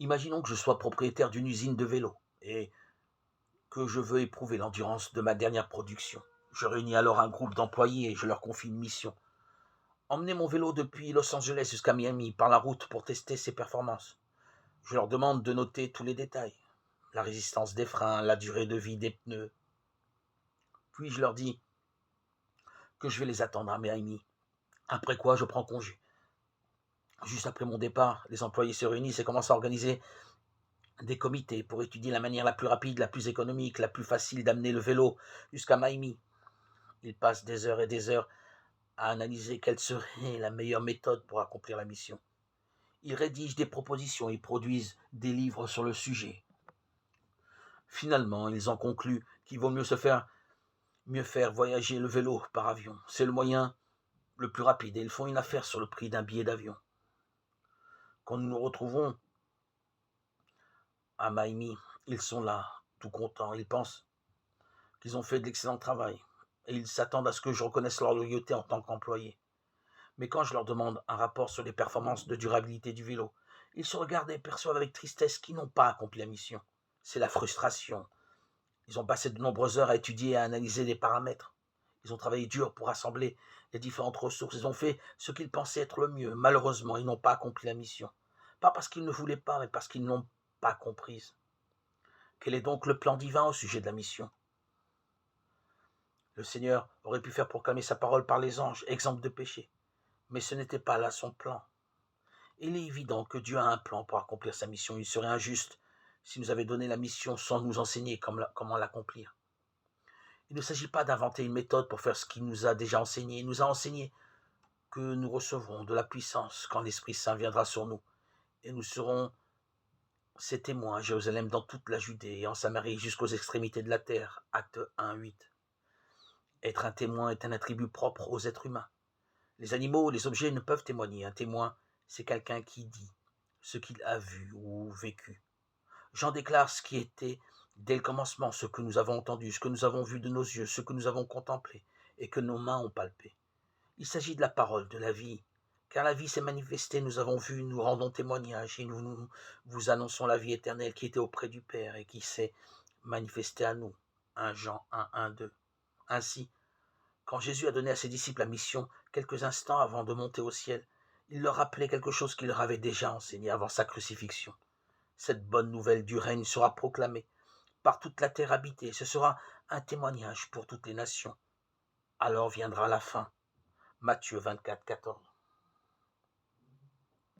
Imaginons que je sois propriétaire d'une usine de vélos et que je veux éprouver l'endurance de ma dernière production. Je réunis alors un groupe d'employés et je leur confie une mission. Emmener mon vélo depuis Los Angeles jusqu'à Miami par la route pour tester ses performances. Je leur demande de noter tous les détails. La résistance des freins, la durée de vie des pneus. Puis je leur dis que je vais les attendre à Miami. Après quoi, je prends congé. Juste après mon départ, les employés se réunissent et commencent à organiser des comités pour étudier la manière la plus rapide, la plus économique, la plus facile d'amener le vélo jusqu'à Miami. Ils passent des heures et des heures à analyser quelle serait la meilleure méthode pour accomplir la mission. Ils rédigent des propositions et produisent des livres sur le sujet. Finalement, ils en concluent qu'il vaut mieux faire voyager le vélo par avion. C'est le moyen le plus rapide et ils font une affaire sur le prix d'un billet d'avion. Quand nous nous retrouvons à Miami, ils sont là, tout contents. Ils pensent qu'ils ont fait de l'excellent travail et ils s'attendent à ce que je reconnaisse leur loyauté en tant qu'employé. Mais quand je leur demande un rapport sur les performances de durabilité du vélo, ils se regardent et perçoivent avec tristesse qu'ils n'ont pas accompli la mission. C'est la frustration. Ils ont passé de nombreuses heures à étudier et à analyser les paramètres. Ils ont travaillé dur pour assembler les différentes ressources. Ils ont fait ce qu'ils pensaient être le mieux. Malheureusement, ils n'ont pas accompli la mission. Pas parce qu'ils ne voulaient pas, mais parce qu'ils n'ont pas comprise. Quel est donc le plan divin au sujet de la mission? Le Seigneur aurait pu faire proclamer sa parole par les anges, exemple de péché. Mais ce n'était pas là son plan. Il est évident que Dieu a un plan pour accomplir sa mission. Il serait injuste s'il nous avait donné la mission sans nous enseigner comment l'accomplir. Il ne s'agit pas d'inventer une méthode pour faire ce qu'il nous a déjà enseigné. Il nous a enseigné que nous recevrons de la puissance quand l'Esprit Saint viendra sur nous. Et nous serons ses témoins à Jérusalem, dans toute la Judée et en Samarie jusqu'aux extrémités de la terre. Acte 1, 8. Être un témoin est un attribut propre aux êtres humains. Les animaux, les objets ne peuvent témoigner. Un témoin, c'est quelqu'un qui dit ce qu'il a vu ou vécu. Jean déclare ce qui était dès le commencement, ce que nous avons entendu, ce que nous avons vu de nos yeux, ce que nous avons contemplé et que nos mains ont palpé. Il s'agit de la parole, de la vie, car la vie s'est manifestée, nous avons vu, nous rendons témoignage et nous vous annonçons la vie éternelle qui était auprès du Père et qui s'est manifestée à nous. 1 Jean 1, 1, 2. Ainsi, quand Jésus a donné à ses disciples la mission, quelques instants avant de monter au ciel, il leur rappelait quelque chose qu'il leur avait déjà enseigné avant sa crucifixion. Cette bonne nouvelle du règne sera proclamée par toute la terre habitée. Ce sera un témoignage pour toutes les nations. Alors viendra la fin. Matthieu 24, 14.